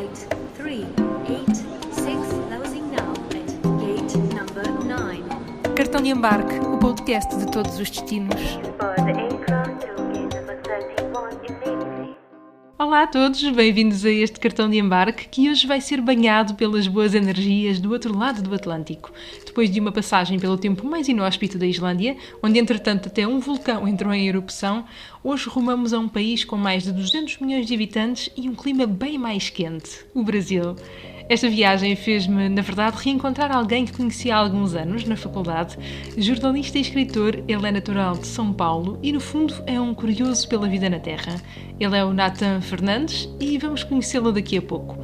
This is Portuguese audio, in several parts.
Gate 3, 8, 6, closing now at gate number 9. Cartão de embarque, o podcast de todos os destinos. For the aircraft to gate number 31 immediately. Olá a todos, bem-vindos a este cartão de embarque que hoje vai ser banhado pelas boas energias do outro lado do Atlântico. Depois de uma passagem pelo tempo mais inóspito da Islândia, onde entretanto até um vulcão entrou em erupção, hoje rumamos a um país com mais de 200 milhões de habitantes e um clima bem mais quente, o Brasil. Esta viagem fez-me, na verdade, reencontrar alguém que conheci há alguns anos na faculdade. Jornalista e escritor, ele é natural de São Paulo e, no fundo, é um curioso pela vida na Terra. Ele é o Nathan Fernandes e vamos conhecê-lo daqui a pouco.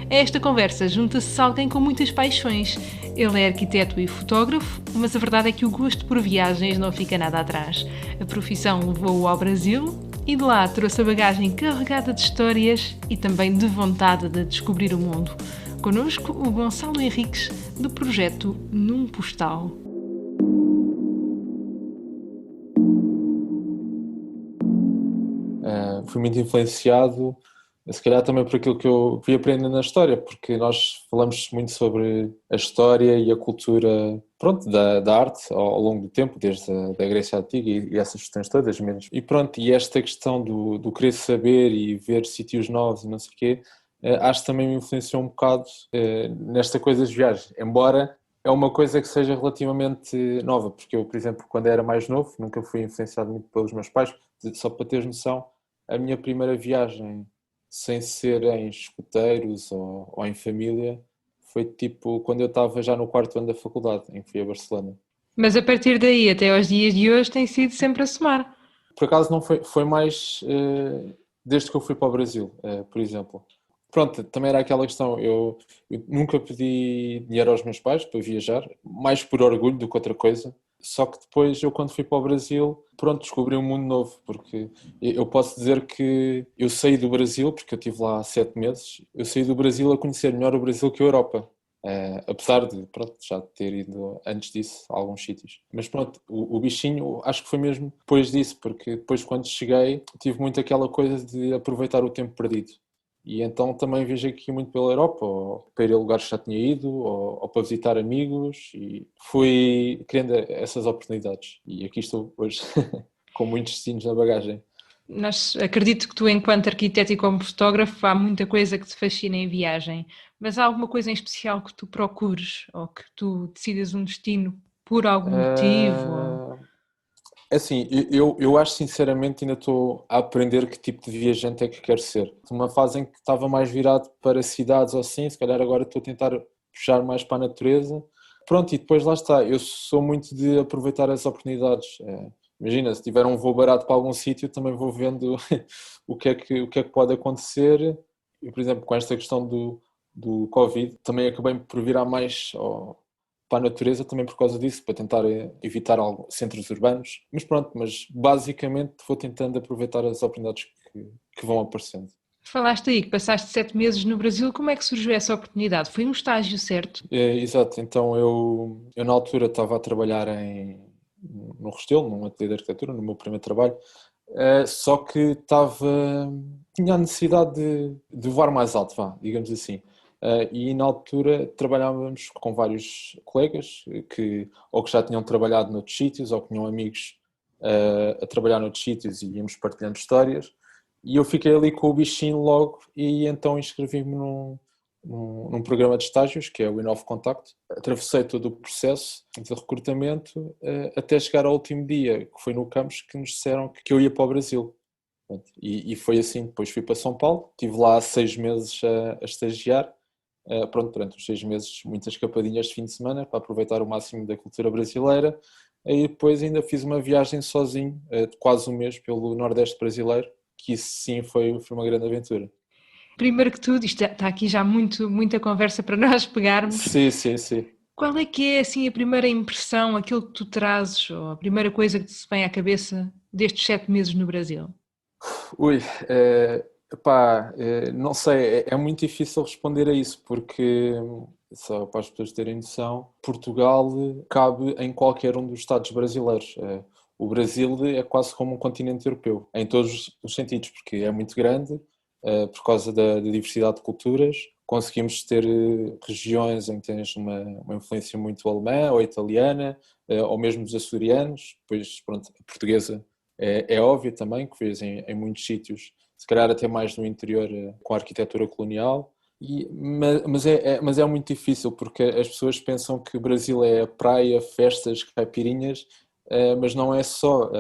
A esta conversa junta-se alguém com muitas paixões. Ele é arquiteto e fotógrafo, mas a verdade é que o gosto por viagens não fica nada atrás. A profissão levou-o ao Brasil e de lá trouxe a bagagem carregada de histórias e também de vontade de descobrir o mundo. Connosco, o Gonçalo Henriques, do projeto Num Postal. Fui muito influenciado, se calhar também por aquilo que eu fui aprendendo na história, porque nós falamos muito sobre a história e a cultura, pronto, da arte ao longo do tempo, desde a Grécia Antiga e essas questões todas menos. E pronto, e esta questão do querer saber e ver sítios novos e não sei o quê, acho que também me influenciou um bocado nesta coisa das viagens, embora é uma coisa que seja relativamente nova, porque eu, por exemplo, quando era mais novo, nunca fui influenciado muito pelos meus pais, só para teres noção, a minha primeira viagem, sem ser em escuteiros ou em família, foi tipo quando eu estava já no quarto ano da faculdade, em que fui a Barcelona. Mas a partir daí até aos dias de hoje tem sido sempre a somar. Por acaso não foi mais desde que eu fui para o Brasil, por exemplo. Pronto, também era aquela questão, eu nunca pedi dinheiro aos meus pais para viajar, mais por orgulho do que outra coisa, só que depois eu quando fui para o Brasil, pronto, descobri um mundo novo, porque eu posso dizer que eu saí do Brasil, porque eu estive lá há 7 meses, eu saí do Brasil a conhecer melhor o Brasil que a Europa. Apesar de pronto, já ter ido antes disso a alguns sítios. Mas pronto, o bichinho acho que foi mesmo depois disso, porque depois quando cheguei tive muito aquela coisa de aproveitar o tempo perdido. E então também viajei aqui muito pela Europa, ou para ir a lugares que já tinha ido, ou para visitar amigos, e fui querendo essas oportunidades. E aqui estou hoje, com muitos destinos na bagagem. Acredito que tu, enquanto arquiteto e como fotógrafo, há muita coisa que te fascina em viagem, mas há alguma coisa em especial que tu procures ou que tu decidas um destino por algum motivo? Assim, eu acho sinceramente ainda estou a aprender que tipo de viajante é que quero ser. Uma fase em que estava mais virado para cidades ou assim, se calhar agora estou a tentar puxar mais para a natureza. Pronto, e depois lá está, eu sou muito de aproveitar as oportunidades. Imagina, se tiver um voo barato para algum sítio, também vou vendo o que é que pode acontecer. E, por exemplo, com esta questão do Covid, também acabei por virar mais para a natureza também por causa disso, para tentar evitar centros urbanos. Mas pronto, mas basicamente vou tentando aproveitar as oportunidades que vão aparecendo. Falaste aí que passaste 7 meses no Brasil, como é que surgiu essa oportunidade? Foi um estágio, certo? Exato, então eu na altura estava a trabalhar no Restelo, num ateliê de arquitetura, no meu primeiro trabalho, só que tinha a necessidade de voar mais alto, digamos assim. E na altura trabalhávamos com vários colegas que ou que já tinham trabalhado noutros sítios ou que tinham amigos a trabalhar noutros sítios e íamos partilhando histórias. E eu fiquei ali com o bichinho logo e então inscrevi-me num programa de estágios, que é o Inove Contacto. Atravessei todo o processo de recrutamento até chegar ao último dia, que foi no campus, que nos disseram que eu ia para o Brasil. E foi assim, depois fui para São Paulo, estive lá 6 meses a estagiar. Pronto, durante os 6 meses, muitas escapadinhas de fim de semana para aproveitar o máximo da cultura brasileira. E depois ainda fiz uma viagem sozinho, de quase um mês, pelo Nordeste brasileiro, que isso sim foi uma grande aventura. Primeiro que tudo, isto está aqui já muita conversa para nós pegarmos. Sim, sim, sim. Qual é que é assim a primeira impressão, aquilo que tu trazes, ou a primeira coisa que te vem à cabeça destes 7 meses no Brasil? Ui, não sei, é muito difícil responder a isso, porque, só para as pessoas terem noção, Portugal cabe em qualquer um dos estados brasileiros. O Brasil é quase como um continente europeu, em todos os sentidos, porque é muito grande, por causa da diversidade de culturas, conseguimos ter regiões em que tens uma influência muito alemã ou italiana, ou mesmo dos açorianos, depois pronto, a portuguesa é óbvia também, que vês em muitos sítios, se calhar até mais no interior com a arquitetura colonial. Mas é muito difícil porque as pessoas pensam que o Brasil é praia, festas, caipirinhas, mas não é só.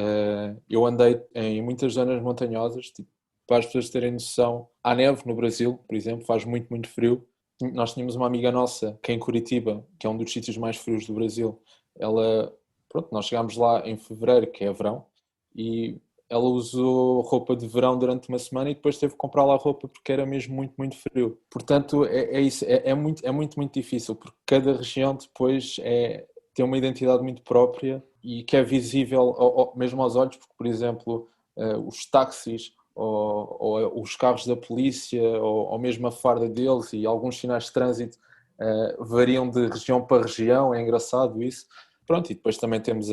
Eu andei em muitas zonas montanhosas, tipo, para as pessoas terem noção, há neve no Brasil, por exemplo, faz muito, muito frio. Nós tínhamos uma amiga nossa que é em Curitiba, que é um dos sítios mais frios do Brasil. Ela, pronto, nós chegámos lá em fevereiro, que é verão, e ela usou roupa de verão durante uma semana e depois teve que comprar lá roupa porque era mesmo muito, muito frio. Portanto, é isso, muito, muito difícil, porque cada região depois tem uma identidade muito própria e que é visível mesmo aos olhos, porque, por exemplo, os táxis ou os carros da polícia ou mesmo a farda deles e alguns sinais de trânsito variam de região para região, é engraçado isso. Pronto, e depois também temos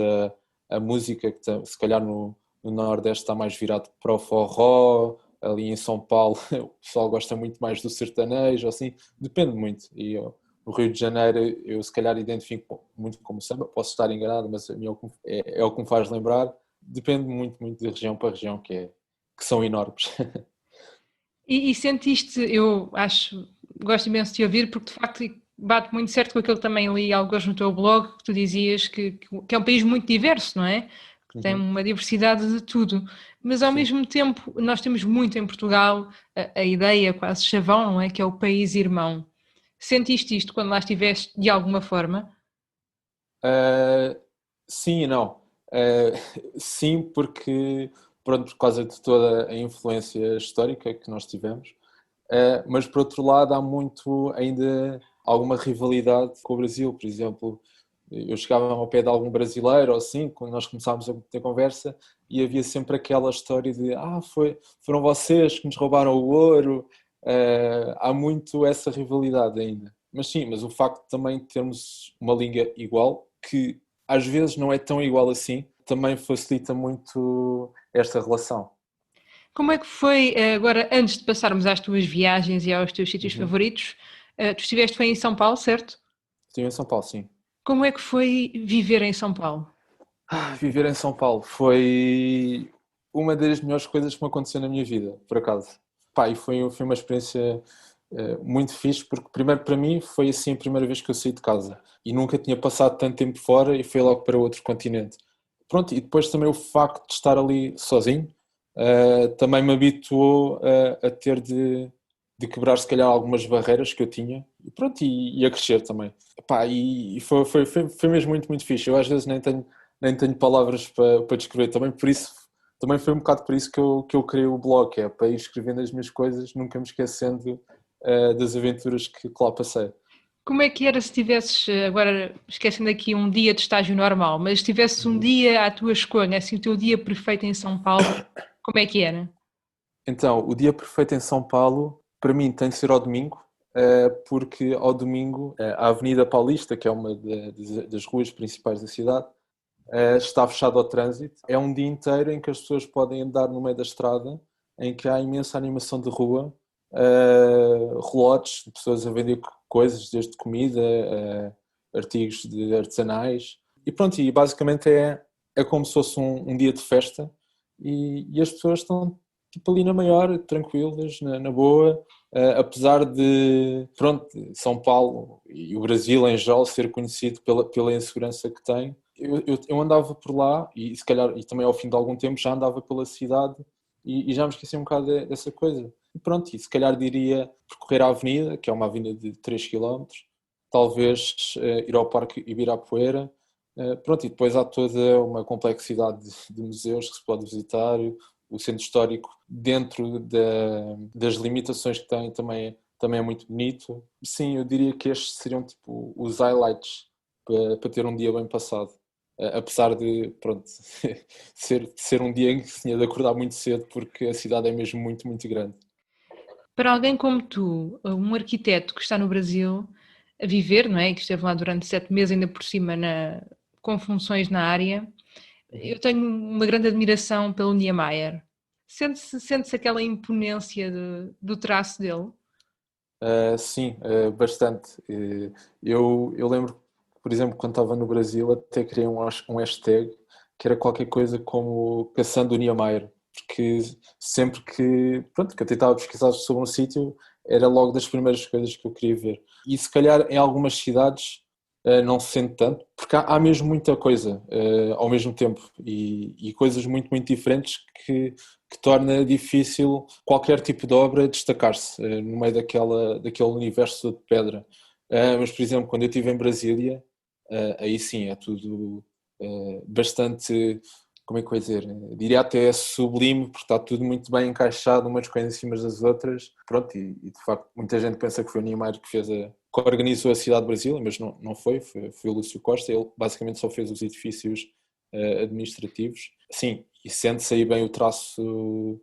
a música que se calhar no Nordeste está mais virado para o forró, ali em São Paulo o pessoal gosta muito mais do sertanejo, assim, depende muito. E no Rio de Janeiro eu se calhar identifico muito como samba, posso estar enganado, mas a mim é o que me faz lembrar. Depende muito, muito de região para região, que são enormes. E sentiste, eu acho, gosto imenso de te ouvir, porque de facto bate muito certo com aquilo que também li alguns no teu blog, que tu dizias que é um país muito diverso, não é? Que tem Uhum. uma diversidade de tudo, mas ao Sim. mesmo tempo nós temos muito em Portugal a ideia quase chavão, não é? Que é o país irmão. Sentiste isto quando lá estiveste de alguma forma? Uh, sim e não. Uh, sim, porque pronto, por causa de toda a influência histórica que nós tivemos, mas por outro lado há muito ainda alguma rivalidade com o Brasil. Por exemplo, eu chegava ao pé de algum brasileiro ou assim, quando nós começámos a ter conversa, e havia sempre aquela história de foram vocês que nos roubaram o ouro. Há muito essa rivalidade ainda. Mas sim, mas o facto de também termos uma língua igual, que às vezes não é tão igual assim, também facilita muito esta relação. Como é que foi, agora, antes de passarmos às tuas viagens e aos teus sítios Uhum. favoritos, tu estiveste foi em São Paulo, certo? Estive em São Paulo, sim. Como é que foi viver em São Paulo? Viver em São Paulo foi uma das melhores coisas que me aconteceu na minha vida, por acaso. Pá, e foi uma experiência muito fixe, porque primeiro para mim foi assim a primeira vez que eu saí de casa e nunca tinha passado tanto tempo fora e fui logo para outro continente. Pronto, e depois também o facto de estar ali sozinho também me habituou a ter de quebrar se calhar algumas barreiras que eu tinha e pronto, e a crescer também. Pá, e foi mesmo muito, muito fixe. Eu às vezes nem tenho palavras para descrever também, por isso também foi um bocado por isso que eu criei o blog, que é para ir escrevendo as minhas coisas, nunca me esquecendo das aventuras que lá passei. Como é que era se tivesses, agora esquecendo aqui um dia de estágio normal, mas se tivesses um Uhum. dia à tua escolha, assim o teu dia perfeito em São Paulo, como é que era? Então, o dia perfeito em São Paulo, para mim, tem de ser ao domingo, porque ao domingo a Avenida Paulista, que é uma das ruas principais da cidade, está fechada ao trânsito. É um dia inteiro em que as pessoas podem andar no meio da estrada, em que há imensa animação de rua, relotes de pessoas a vender coisas, desde comida, artigos de artesanais. E pronto, e basicamente é como se fosse um dia de festa e as pessoas estão tipo ali na maior, tranquilas, na boa, apesar de, pronto, São Paulo e o Brasil em geral ser conhecido pela insegurança que tem. Eu andava por lá e se calhar, e também ao fim de algum tempo já andava pela cidade e já me esqueci um bocado dessa coisa. E pronto, e se calhar diria percorrer a avenida, que é uma avenida de 3 km, talvez ir ao Parque Ibirapuera, pronto, e depois há toda uma complexidade de museus que se pode visitar, o centro histórico dentro das limitações que tem também é muito bonito. Sim, eu diria que estes seriam tipo os highlights para ter um dia bem passado. Apesar de, pronto, ser um dia em que se tinha de acordar muito cedo porque a cidade é mesmo muito, muito grande. Para alguém como tu, um arquiteto que está no Brasil a viver, não é? E que esteve lá durante 7 meses, ainda por cima, com funções na área, eu tenho uma grande admiração pelo Niemeyer. Sente-se aquela imponência do traço dele? Sim, bastante. Eu lembro, por exemplo, quando estava no Brasil, até criei um hashtag que era qualquer coisa como Caçando o Niemeyer, porque sempre pronto, que eu tentava pesquisar sobre um sítio, era logo das primeiras coisas que eu queria ver. E se calhar em algumas cidades não se sente tanto, porque há mesmo muita coisa ao mesmo tempo e coisas muito, muito diferentes que torna difícil qualquer tipo de obra destacar-se no meio daquele universo de pedra. Mas, por exemplo, quando eu estive em Brasília, aí sim é tudo bastante, como é que eu ia dizer? Diria até sublime, porque está tudo muito bem encaixado, umas coisas em cima das outras. Pronto, e de facto, muita gente pensa que foi o Niemeyer que organizou a cidade de Brasília, mas não foi o Lúcio Costa. Ele basicamente só fez os edifícios administrativos. Sim, e sente-se aí bem o traço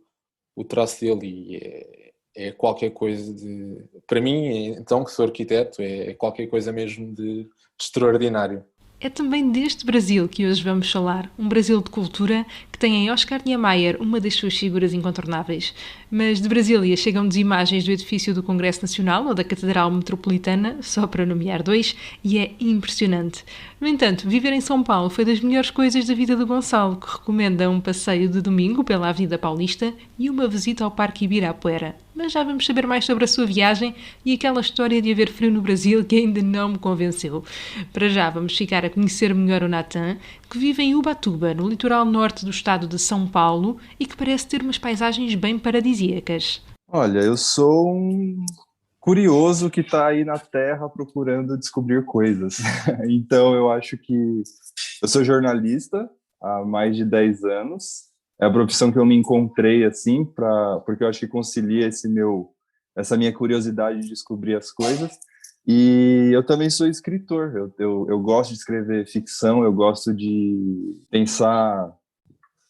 dele e é qualquer coisa de... Para mim, então, que sou arquiteto, é qualquer coisa mesmo de extraordinário. É também deste Brasil que hoje vamos falar, um Brasil de cultura que tem em Oscar Niemeyer uma das suas figuras incontornáveis. Mas de Brasília chegam-nos imagens do edifício do Congresso Nacional ou da Catedral Metropolitana, só para nomear dois, e é impressionante. No entanto, viver em São Paulo foi das melhores coisas da vida do Gonçalo, que recomenda um passeio de domingo pela Avenida Paulista e uma visita ao Parque Ibirapuera. Mas já vamos saber mais sobre a sua viagem e aquela história de haver frio no Brasil que ainda não me convenceu. Para já vamos ficar a conhecer melhor o Natan, que vive em Ubatuba, no litoral norte do estado de São Paulo e que parece ter umas paisagens bem paradisíacas. Olha, eu sou um curioso que está aí na Terra procurando descobrir coisas. Então, eu acho que eu sou jornalista há mais de 10 anos. É a profissão que eu me encontrei assim, porque eu acho que concilia essa minha curiosidade de descobrir as coisas. E eu também sou escritor. Eu gosto de escrever ficção, eu gosto de pensar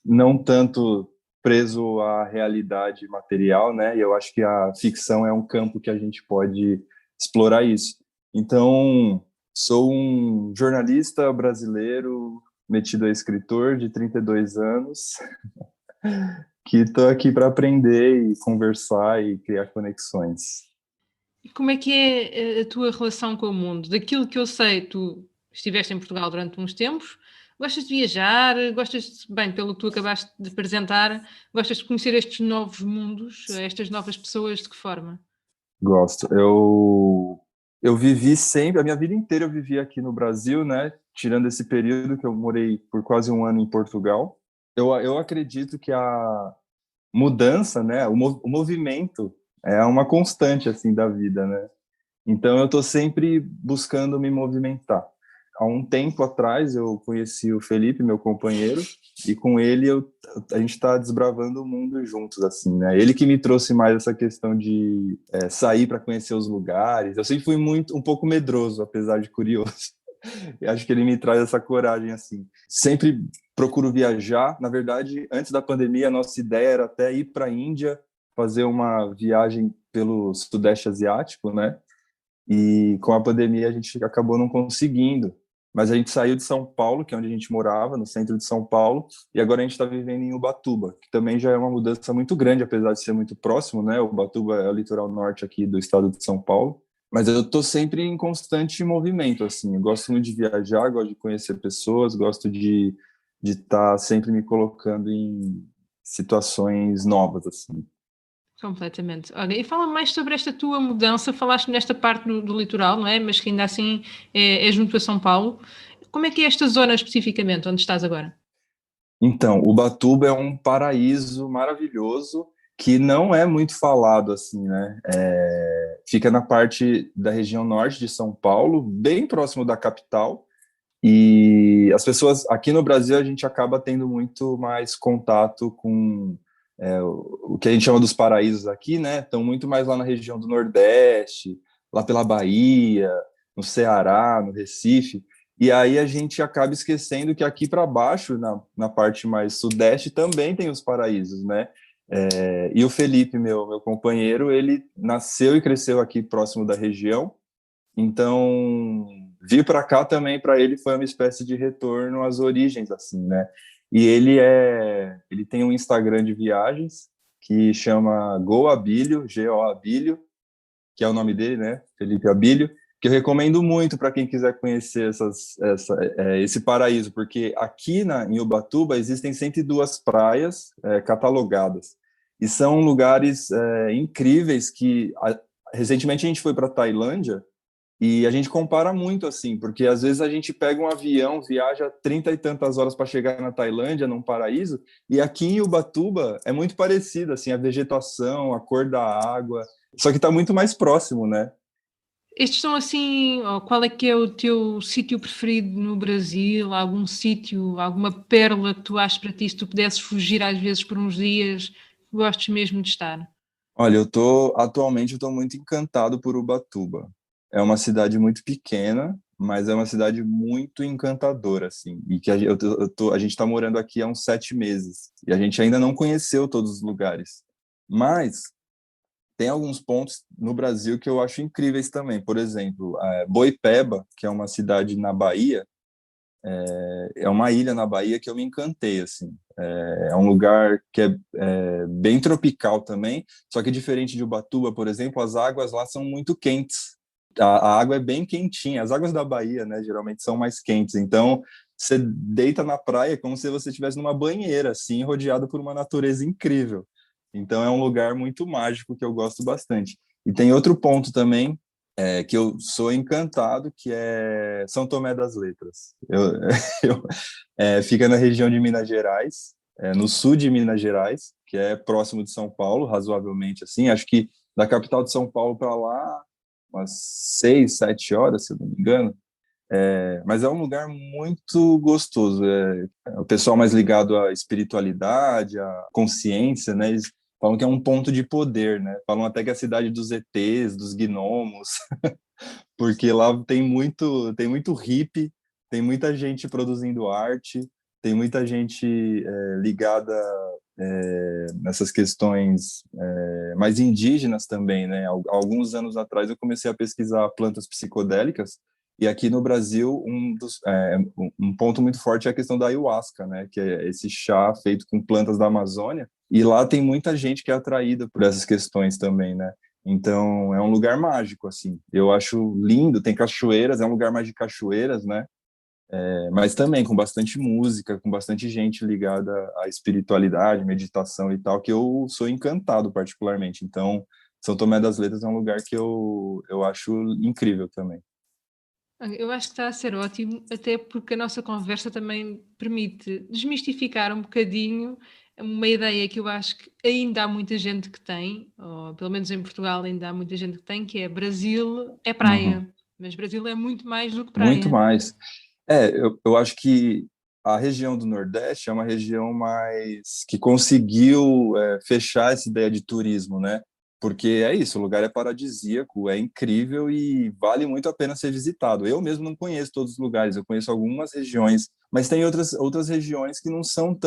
não tanto preso à realidade material, né? E eu acho que a ficção é um campo que a gente pode explorar isso. Então, sou um jornalista brasileiro metido a escritor de 32 anos, que estou aqui para aprender e conversar e criar conexões. E como é que é a tua relação com o mundo? Daquilo que eu sei, tu estiveste em Portugal durante uns tempos, gostas de viajar, bem, pelo que tu acabaste de apresentar, gostas de conhecer estes novos mundos, estas novas pessoas, de que forma? Gosto. Eu vivi sempre, a minha vida inteira eu vivi aqui no Brasil, né? Tirando esse período que eu morei por quase um ano em Portugal. Eu acredito que a mudança, né? O movimento é uma constante assim da vida, né? Então eu estou sempre buscando me movimentar. Há um tempo atrás eu conheci o Felipe, meu companheiro, e com ele a gente está desbravando o mundo juntos, assim, né? Ele que me trouxe mais essa questão de sair para conhecer os lugares. Eu sempre fui um pouco medroso, apesar de curioso. Eu acho que ele me traz essa coragem, assim. Sempre procuro viajar. Na verdade, antes da pandemia, a nossa ideia era até ir para a Índia, fazer uma viagem pelo Sudeste Asiático, né? E com a pandemia a gente acabou não conseguindo. Mas a gente saiu de São Paulo, que é onde a gente morava, no centro de São Paulo, e agora a gente está vivendo em Ubatuba, que também já é uma mudança muito grande, apesar de ser muito próximo, né? Ubatuba é o litoral norte aqui do estado de São Paulo. Mas eu estou sempre em constante movimento, assim. Eu gosto muito de viajar, gosto de conhecer pessoas, gosto de estar sempre me colocando em situações novas, assim. Completamente. Olha, e fala mais sobre esta tua mudança. Falaste nesta parte do litoral, não é? Mas que ainda assim é junto a São Paulo. Como é que é esta zona especificamente, onde estás agora? Então, Ubatuba é um paraíso maravilhoso que não é muito falado assim, né? Fica na parte da região norte de São Paulo, bem próximo da capital. E as pessoas aqui no Brasil a gente acaba tendo muito mais contato com o que a gente chama dos paraísos aqui, né? Estão muito mais lá na região do Nordeste, lá pela Bahia, no Ceará, no Recife. E aí a gente acaba esquecendo que aqui para baixo, na parte mais sudeste, também tem os paraísos, né? E o Felipe, meu companheiro, ele nasceu e cresceu aqui próximo da região. Então, vir para cá também para ele foi uma espécie de retorno às origens, assim, né? E ele tem um Instagram de viagens que chama Go Abílio, Go Abílio, que é o nome dele, né? Felipe Abílio, que eu recomendo muito para quem quiser conhecer esse paraíso, porque aqui em Ubatuba existem 102 praias catalogadas, e são lugares incríveis que recentemente a gente foi para Tailândia e a gente compara muito assim, porque às vezes a gente pega um avião, viaja 30 e tantas horas para chegar na Tailândia, num paraíso, e aqui em Ubatuba é muito parecido, assim, a vegetação, a cor da água, só que está muito mais próximo, né? Estes são assim, qual é que é o teu sítio preferido no Brasil? Algum sítio, alguma pérola que tu achas para ti, se tu pudesses fugir às vezes por uns dias, que gostes mesmo de estar? Olha, atualmente eu estou muito encantado por Ubatuba. É uma cidade muito pequena, mas é uma cidade muito encantadora, assim. E que a gente está morando aqui há uns 7 meses e a gente ainda não conheceu todos os lugares. Mas tem alguns pontos no Brasil que eu acho incríveis também. Por exemplo, Boipeba, que é uma cidade na Bahia, é uma ilha na Bahia que eu me encantei, assim. É um lugar que é bem tropical também, só que diferente de Ubatuba, por exemplo, as águas lá são muito quentes. A água é bem quentinha. As águas da Bahia, né, geralmente são mais quentes. Então, você deita na praia como se você estivesse numa banheira, assim, rodeado por uma natureza incrível. Então, é um lugar muito mágico que eu gosto bastante. E tem outro ponto também que eu sou encantado, que é São Tomé das Letras. Fica na região de Minas Gerais, no sul de Minas Gerais, que é próximo de São Paulo, razoavelmente assim. Acho que da capital de São Paulo para lá, umas 6, 7 horas, se eu não me engano. Mas é um lugar muito gostoso. O pessoal mais ligado à espiritualidade, à consciência, né? Eles falam que é um ponto de poder, né? Falam até que é a cidade dos ETs, dos gnomos, porque lá tem muito hippie, tem muita gente produzindo arte, tem muita gente ligada nessas questões mais indígenas também, né? Alguns anos atrás eu comecei a pesquisar plantas psicodélicas e aqui no Brasil um ponto muito forte é a questão da ayahuasca, né? Que é esse chá feito com plantas da Amazônia, e lá tem muita gente que é atraída por essas questões também, né? Então, é um lugar mágico, assim. Eu acho lindo, tem cachoeiras, é um lugar mais de cachoeiras, né? Mas também com bastante música, com bastante gente ligada à espiritualidade, meditação e tal, que eu sou encantado particularmente. Então, São Tomé das Letras é um lugar que eu acho incrível também. Eu acho que está a ser ótimo, até porque a nossa conversa também permite desmistificar um bocadinho uma ideia que eu acho que ainda há muita gente que tem, ou pelo menos em Portugal ainda há muita gente que tem, que é Brasil é Uhum. praia, mas Brasil é muito mais do que Muito praia. mais. Eu acho que a região do Nordeste é uma região mais que conseguiu fechar essa ideia de turismo, né? Porque é isso, o lugar é paradisíaco, é incrível e vale muito a pena ser visitado. Eu mesmo não conheço todos os lugares, eu conheço algumas regiões, mas tem outras regiões que não são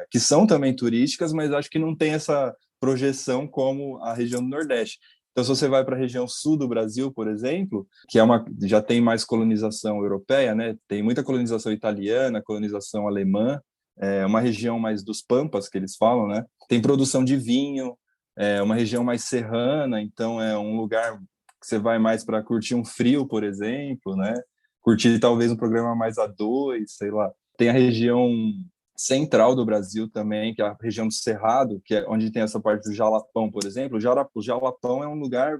que são também turísticas, mas acho que não tem essa projeção como a região do Nordeste. Então, se você vai para a região sul do Brasil, por exemplo, que já tem mais colonização europeia, né? Tem muita colonização italiana, colonização alemã, é uma região mais dos pampas que eles falam, né? Tem produção de vinho, é uma região mais serrana, então é um lugar que você vai mais para curtir um frio, por exemplo, né? Curtir talvez um programa mais a dois, sei lá. Tem a região central do Brasil também, que é a região do Cerrado, que é onde tem essa parte do Jalapão, por exemplo. O Jalapão é um lugar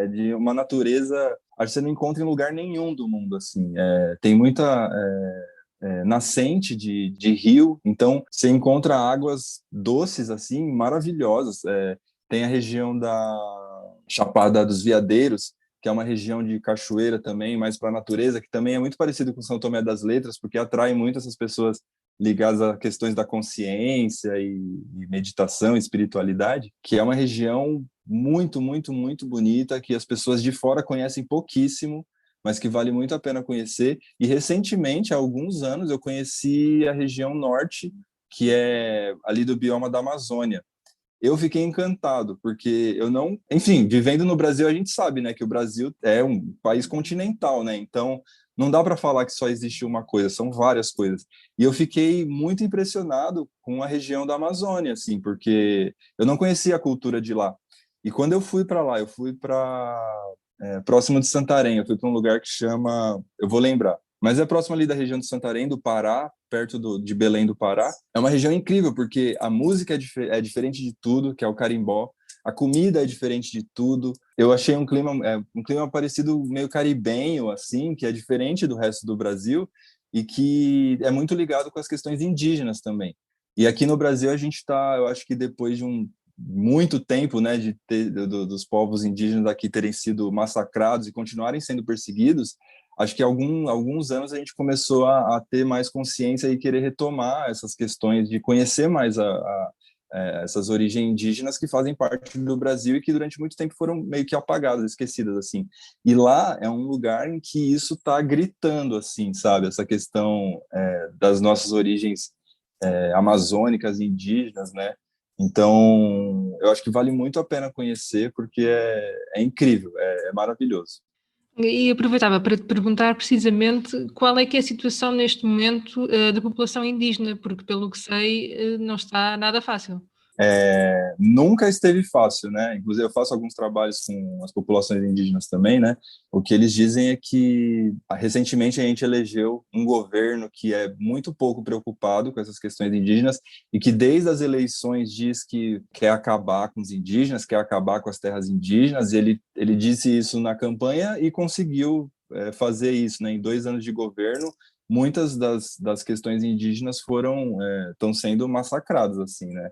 de uma natureza, acho que você não encontra em lugar nenhum do mundo, assim. Tem muita nascente de rio, então você encontra águas doces, assim, maravilhosas. Tem a região da Chapada dos Veadeiros, que é uma região de cachoeira também, mais para a natureza, que também é muito parecido com São Tomé das Letras, porque atrai muito essas pessoas ligadas a questões da consciência e meditação, espiritualidade, que é uma região muito, muito, muito bonita, que as pessoas de fora conhecem pouquíssimo, mas que vale muito a pena conhecer. E recentemente, há alguns anos, eu conheci a região norte, que é ali do bioma da Amazônia. Eu fiquei encantado, porque eu não... Enfim, vivendo no Brasil, a gente sabe, né, que o Brasil é um país continental, né? Então, não dá para falar que só existe uma coisa, são várias coisas. E eu fiquei muito impressionado com a região da Amazônia, assim, porque eu não conhecia a cultura de lá. E quando eu fui para lá, eu fui para próximo de Santarém, eu fui para um lugar que chama, eu vou lembrar, mas é próximo ali da região de Santarém, do Pará, perto de Belém do Pará. É uma região incrível, porque a música é diferente de tudo, que é o carimbó, a comida é diferente de tudo. Eu achei um clima parecido, meio caribenho, assim, que é diferente do resto do Brasil e que é muito ligado com as questões indígenas também. E aqui no Brasil a gente está, eu acho que depois de muito tempo, né, de dos povos indígenas aqui terem sido massacrados e continuarem sendo perseguidos, acho que há alguns anos a gente começou a ter mais consciência e querer retomar essas questões de conhecer mais essas origens indígenas que fazem parte do Brasil e que durante muito tempo foram meio que apagadas, esquecidas, assim. E lá é um lugar em que isso está gritando, assim, sabe? Essa questão das nossas origens amazônicas, indígenas, né? Então, eu acho que vale muito a pena conhecer, porque é incrível, é maravilhoso. E aproveitava para te perguntar precisamente qual é que é a situação neste momento da população indígena, porque pelo que sei não está nada fácil. Nunca esteve fácil, né? Inclusive, eu faço alguns trabalhos com as populações indígenas também, né? O que eles dizem é que recentemente a gente elegeu um governo que é muito pouco preocupado com essas questões indígenas e que desde as eleições diz que quer acabar com os indígenas, quer acabar com as terras indígenas. E ele disse isso na campanha e conseguiu fazer isso, né? Em 2 anos de governo, muitas das questões indígenas estão sendo massacradas, assim, né?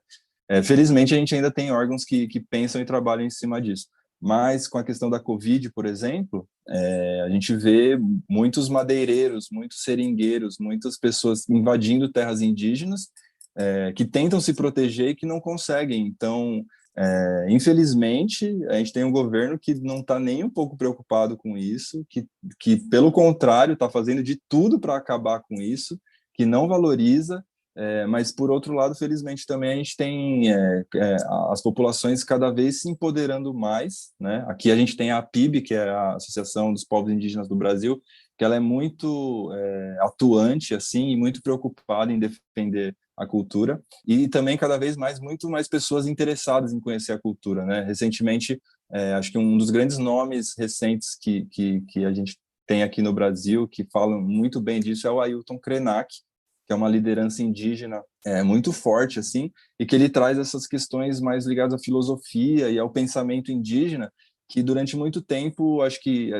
Felizmente, a gente ainda tem órgãos que pensam e trabalham em cima disso. Mas, com a questão da Covid, por exemplo, a gente vê muitos madeireiros, muitos seringueiros, muitas pessoas invadindo terras indígenas que tentam se proteger e que não conseguem. Então, infelizmente, a gente tem um governo que não está nem um pouco preocupado com isso, que pelo contrário, está fazendo de tudo para acabar com isso, que não valoriza. Mas, por outro lado, felizmente, também a gente tem as populações cada vez se empoderando mais, né? Aqui a gente tem a APIB, que é a Associação dos Povos Indígenas do Brasil, que ela é muito atuante, assim, e muito preocupada em defender a cultura, e também cada vez muito mais pessoas interessadas em conhecer a cultura, né? Recentemente, acho que um dos grandes nomes recentes que a gente tem aqui no Brasil, que falam muito bem disso, é o Ailton Krenak, que é uma liderança indígena muito forte, assim, e que ele traz essas questões mais ligadas à filosofia e ao pensamento indígena, que durante muito tempo, acho que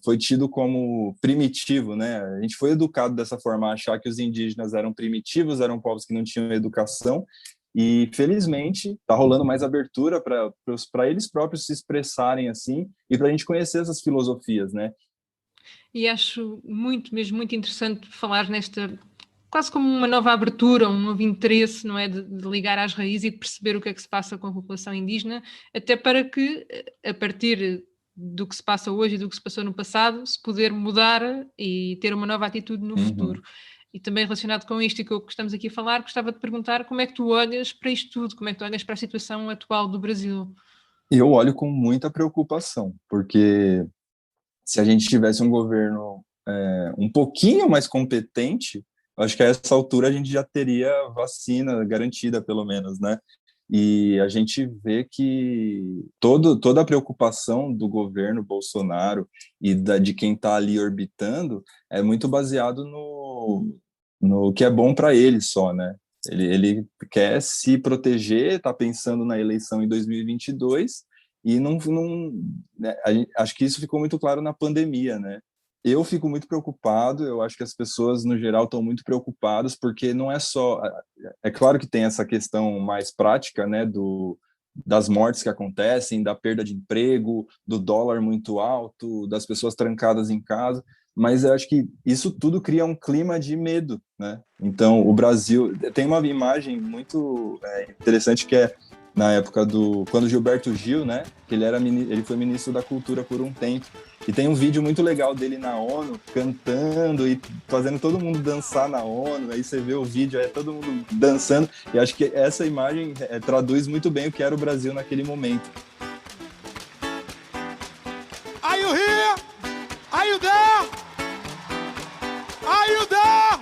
foi tido como primitivo, né? A gente foi educado dessa forma, a achar que os indígenas eram primitivos, eram povos que não tinham educação, e felizmente está rolando mais abertura para eles próprios se expressarem assim, e para a gente conhecer essas filosofias, né? E acho muito, mesmo muito interessante falar nesta, quase como uma nova abertura, um novo interesse, não é? De ligar às raízes e de perceber o que é que se passa com a população indígena, até para que, a partir do que se passa hoje e do que se passou no passado, se poder mudar e ter uma nova atitude no futuro. E também relacionado com isto e com o que estamos aqui a falar, gostava de perguntar como é que tu olhas para isto tudo, como é que tu olhas para a situação atual do Brasil? E eu olho com muita preocupação, porque se a gente tivesse um governo um pouquinho mais competente, acho que a essa altura a gente já teria vacina garantida, pelo menos, né? E a gente vê que toda a preocupação do governo Bolsonaro e de quem está ali orbitando é muito baseado no que é bom para ele só, né? Ele quer se proteger, está pensando na eleição em 2022 e né, acho que isso ficou muito claro na pandemia, né? Eu fico muito preocupado, eu acho que as pessoas, no geral, estão muito preocupadas, porque não é só... É claro que tem essa questão mais prática, né, das mortes que acontecem, da perda de emprego, do dólar muito alto, das pessoas trancadas em casa, mas eu acho que isso tudo cria um clima de medo, né? Então, o Brasil... Tem uma imagem muito interessante que é na época quando Gilberto Gil, né, que ele foi ministro da Cultura por um tempo, e tem um vídeo muito legal dele na ONU, cantando e fazendo todo mundo dançar na ONU, aí você vê o vídeo, todo mundo dançando, e acho que essa imagem traduz muito bem o que era o Brasil naquele momento. Are you here? Are you there? Are you there?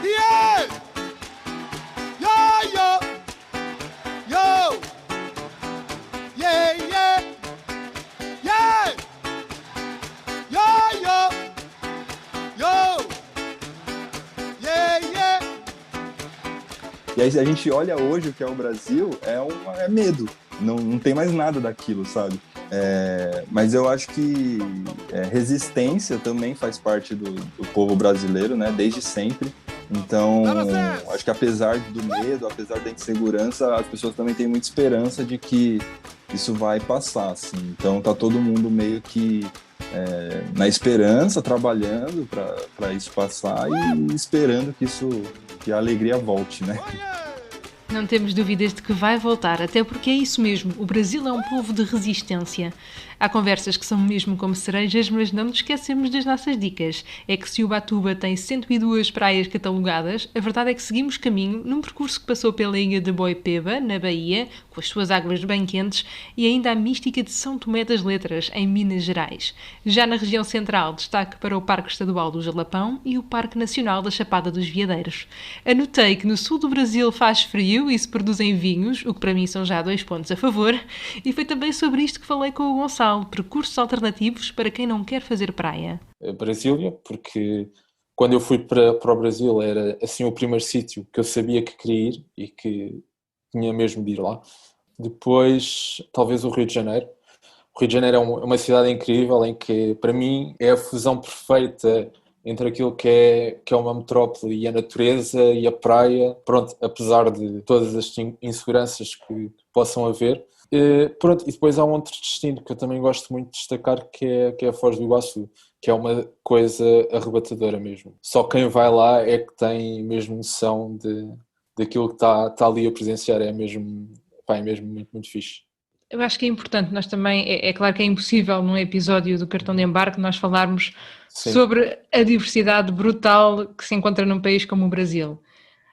Yeah! Yo, yo! Yo! aí se a gente olha hoje o que é o Brasil, é medo. Não tem mais nada daquilo, sabe? Mas eu acho que resistência também faz parte do povo brasileiro, né? Desde sempre. Então, acho que apesar do medo, apesar da insegurança, as pessoas também têm muita esperança de que isso vai passar, assim. Então, tá todo mundo meio que na esperança, trabalhando para isso passar e esperando que a alegria volte, né? Não temos dúvidas de que vai voltar, até porque é isso mesmo, o Brasil é um povo de resistência. Há conversas que são mesmo como cerejas, mas não nos esquecemos das nossas dicas. É que se Ubatuba tem 102 praias catalogadas, a verdade é que seguimos caminho num percurso que passou pela ilha de Boipeba, na Bahia, com as suas águas bem quentes, e ainda a mística de São Tomé das Letras, em Minas Gerais. Já na região central, destaque para o Parque Estadual do Jalapão e o Parque Nacional da Chapada dos Veadeiros. Anotei que no sul do Brasil faz frio e se produzem vinhos, o que para mim são já 2 pontos a favor, e foi também sobre isto que falei com o Gonçalo, percursos alternativos para quem não quer fazer praia. Brasília, porque quando eu fui para o Brasil era assim o primeiro sítio que eu sabia que queria ir e que tinha mesmo de ir lá. Depois, talvez o Rio de Janeiro. O Rio de Janeiro é uma cidade incrível em que, para mim, é a fusão perfeita entre aquilo que é uma metrópole e a natureza e a praia. Pronto, apesar de todas as inseguranças que possam haver. Pronto, e depois há um outro destino que eu também gosto muito de destacar, que é a Foz do Iguaçu, que é uma coisa arrebatadora mesmo. Só quem vai lá é que tem mesmo noção daquilo que está ali a presenciar. É mesmo muito, muito fixe. Eu acho que é importante, nós também, é claro que é impossível num episódio do Cartão de Embarque nós falarmos Sim. sobre a diversidade brutal que se encontra num país como o Brasil.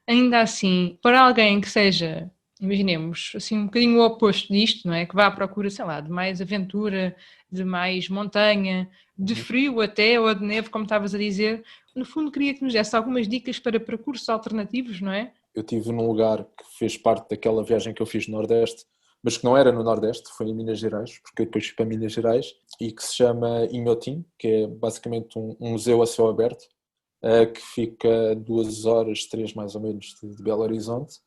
Ainda assim, para alguém que seja, imaginemos, assim um bocadinho o oposto disto, não é? Que vá à procura, sei lá, de mais aventura, de mais montanha, de frio até, ou de neve, como estavas a dizer, no fundo queria que nos desse algumas dicas para percursos alternativos, não é? Eu estive num lugar que fez parte daquela viagem que eu fiz no Nordeste, mas que não era no Nordeste, foi em Minas Gerais, porque eu depois fui para Minas Gerais, e que se chama Inhotim, que é basicamente um museu a céu aberto, que fica 2 horas, 3 mais ou menos, de Belo Horizonte.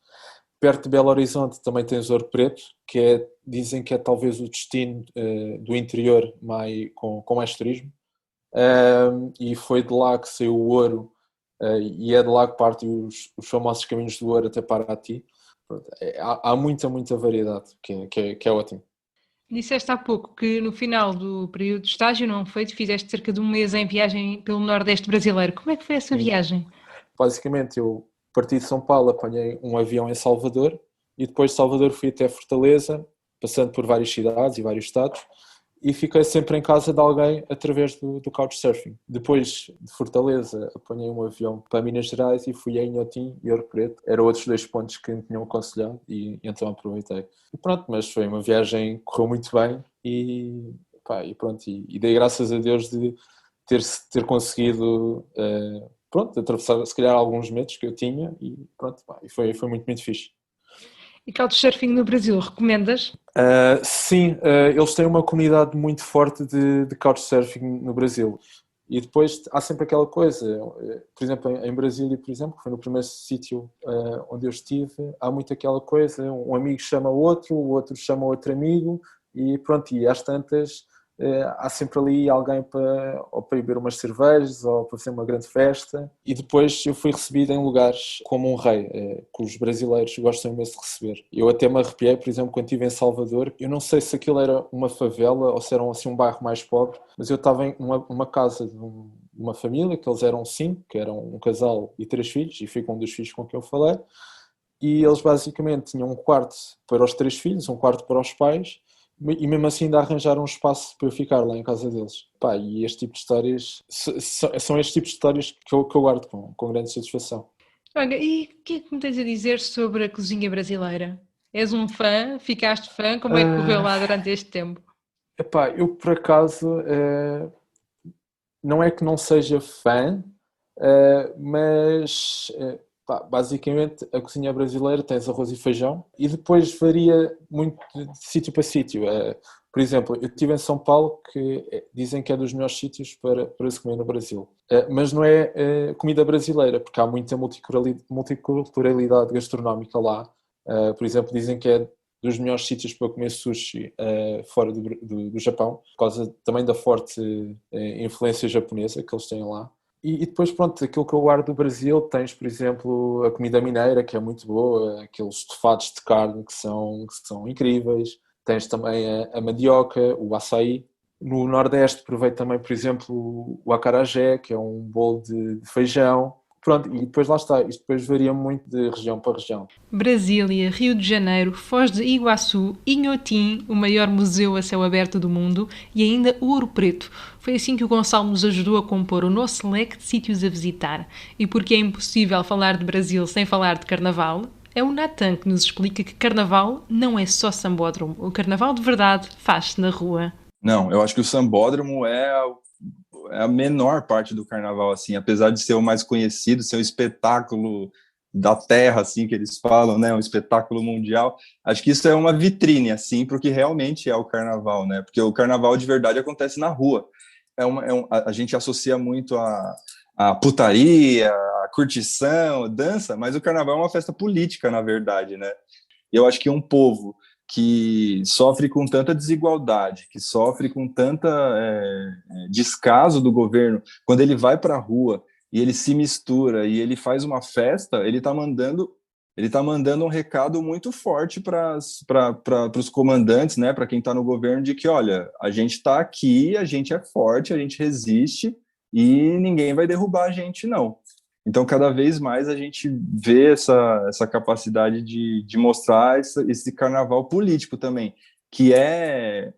Perto de Belo Horizonte também tens Ouro Preto, que dizem que é talvez o destino do interior com mais turismo, e foi de lá que saiu o ouro, e é de lá que partem os famosos caminhos do ouro até Paraty. Há muita, muita variedade, que é ótimo. Disseste há pouco que no final do período de estágio, não foi? Fizeste cerca de um mês em viagem pelo Nordeste brasileiro. Como é que foi essa viagem? Basicamente, eu parti de São Paulo, apanhei um avião em Salvador e depois de Salvador fui até Fortaleza, passando por várias cidades e vários estados, e fiquei sempre em casa de alguém através do Couchsurfing. Depois de Fortaleza, apanhei um avião para Minas Gerais e fui a Inhotim e Ouro Preto. Eram outros 2 pontos que me tinham aconselhado e então aproveitei. E pronto, mas foi uma viagem que correu muito bem e pronto. E dei graças a Deus de ter conseguido atravessar se calhar alguns medos que eu tinha e pronto, e foi muito, muito fixe. E Couchsurfing no Brasil, recomendas? Sim, eles têm uma comunidade muito forte de Couchsurfing no Brasil. E depois há sempre aquela coisa, por exemplo, em Brasília, por exemplo, que foi no primeiro sítio onde eu estive, há muito aquela coisa, um amigo chama o outro chama outro amigo, e pronto, e às tantas há sempre ali alguém para ir beber umas cervejas ou para fazer uma grande festa. E depois eu fui recebido em lugares como um rei, que os brasileiros gostam imenso de receber. Eu até me arrepiei, por exemplo, quando estive em Salvador. Eu não sei se aquilo era uma favela ou se era assim, um bairro mais pobre, mas eu estava em uma casa de uma família, que eles eram 5, que eram um casal e 3 filhos, e fui com um dos filhos com quem eu falei. E eles basicamente tinham um quarto para os 3 filhos, um quarto para os pais, e mesmo assim ainda arranjaram um espaço para eu ficar lá em casa deles. E este tipo de histórias são estes tipos de histórias que eu guardo com grande satisfação. Olha, e o que é que me tens a dizer sobre a cozinha brasileira? És um fã? Ficaste fã? Como é que correu lá durante este tempo? Eu por acaso não é que não seja fã, mas Pá, basicamente, a cozinha brasileira tens arroz e feijão e depois varia muito de sítio para sítio. Por exemplo, eu estive em São Paulo, que dizem que é dos melhores sítios para se comer no Brasil. Mas não é comida brasileira, porque há muita multiculturalidade gastronómica lá. Por exemplo, dizem que é dos melhores sítios para comer sushi fora do Japão, por causa também da forte influência japonesa que eles têm lá. E depois, pronto, aquilo que eu guardo do Brasil, tens, por exemplo, a comida mineira, que é muito boa, aqueles estofados de carne que são incríveis. Tens também a mandioca, o açaí. No Nordeste provei também, por exemplo, o acarajé, que é um bolo de feijão. Pronto, e depois lá está, isto depois varia muito de região para região. Brasília, Rio de Janeiro, Foz de Iguaçu, Inhotim, o maior museu a céu aberto do mundo, e ainda Ouro Preto. Foi assim que o Gonçalo nos ajudou a compor o nosso leque de sítios a visitar. E porque é impossível falar de Brasil sem falar de Carnaval, é o Natan que nos explica que Carnaval não é só sambódromo. O Carnaval de verdade faz-se na rua. Não, eu acho que o sambódromo é a menor parte do carnaval, assim, apesar de ser o mais conhecido, ser um espetáculo da terra, assim, que eles falam, né, um espetáculo mundial. Acho que isso é uma vitrine, assim, para o que realmente é o carnaval, né, porque o carnaval de verdade acontece na rua. A gente associa muito a putaria, a curtição, dança, mas o carnaval é uma festa política, na verdade, né. Eu acho que um povo que sofre com tanta desigualdade, que sofre com tanta descaso do governo, quando ele vai para a rua e ele se mistura e ele faz uma festa, ele está mandando um recado muito forte para os comandantes, né, para quem está no governo, de que, olha, a gente está aqui, a gente é forte, a gente resiste e ninguém vai derrubar a gente, não. Então, cada vez mais a gente vê essa capacidade de mostrar esse carnaval político também, que é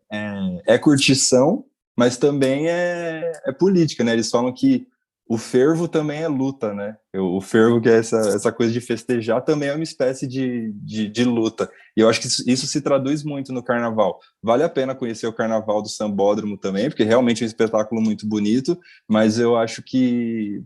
curtição, mas também é política, né? Eles falam que o fervo também é luta, né? O fervo, que é essa coisa de festejar, também é uma espécie de luta. E eu acho que isso se traduz muito no carnaval. Vale a pena conhecer o carnaval do Sambódromo também, porque realmente é um espetáculo muito bonito, mas eu acho que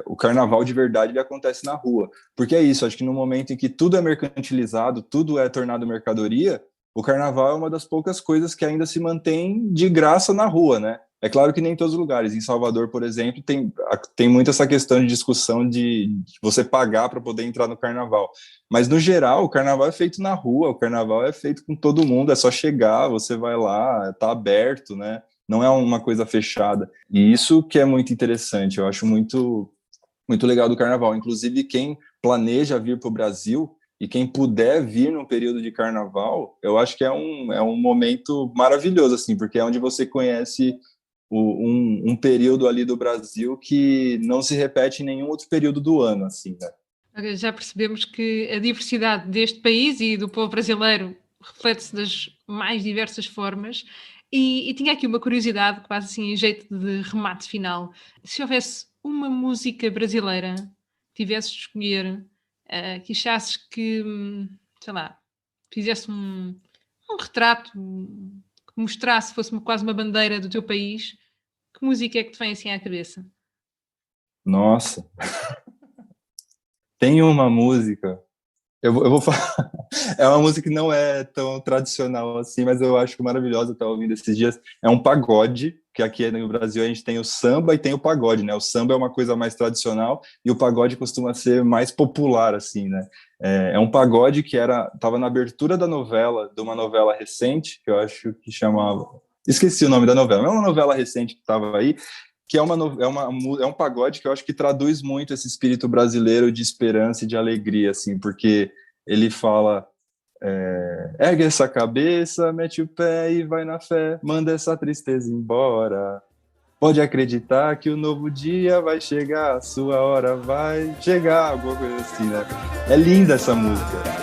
o carnaval de verdade ele acontece na rua. Porque é isso, acho que no momento em que tudo é mercantilizado, tudo é tornado mercadoria, o carnaval é uma das poucas coisas que ainda se mantém de graça na rua, né? É claro que nem em todos os lugares. Em Salvador, por exemplo, tem muito essa questão de discussão de você pagar para poder entrar no carnaval. Mas, no geral, o carnaval é feito na rua, o carnaval é feito com todo mundo, é só chegar, você vai lá, tá aberto, né? Não é uma coisa fechada. E isso que é muito interessante, eu acho muito, muito legal do carnaval. Inclusive, quem planeja vir para o Brasil e quem puder vir no período de carnaval, eu acho que é um momento maravilhoso, assim, porque é onde você conhece um período ali do Brasil que não se repete em nenhum outro período do ano, assim, né? Já percebemos que a diversidade deste país e do povo brasileiro reflete-se das mais diversas formas. E tinha aqui uma curiosidade, quase assim em jeito de remate final. Se houvesse uma música brasileira que tivesses de escolher, que achasses que, sei lá, fizesse um retrato, que mostrasse, fosse quase uma bandeira do teu país, que música é que te vem assim à cabeça? Nossa! Tem uma música, eu vou falar, é uma música que não é tão tradicional assim, mas eu acho maravilhosa, estar ouvindo esses dias. É um pagode, que aqui no Brasil a gente tem o samba e tem o pagode, né? O samba é uma coisa mais tradicional e o pagode costuma ser mais popular, assim, né? É um pagode que estava na abertura de uma novela recente, que eu acho que chamava... Esqueci o nome da novela, é uma novela recente que estava aí, que é um pagode que eu acho que traduz muito esse espírito brasileiro de esperança e de alegria, assim, porque ele fala, ergue essa cabeça, mete o pé e vai na fé, manda essa tristeza embora, pode acreditar que o novo dia vai chegar, a sua hora vai chegar, alguma coisa assim, né? É linda essa música.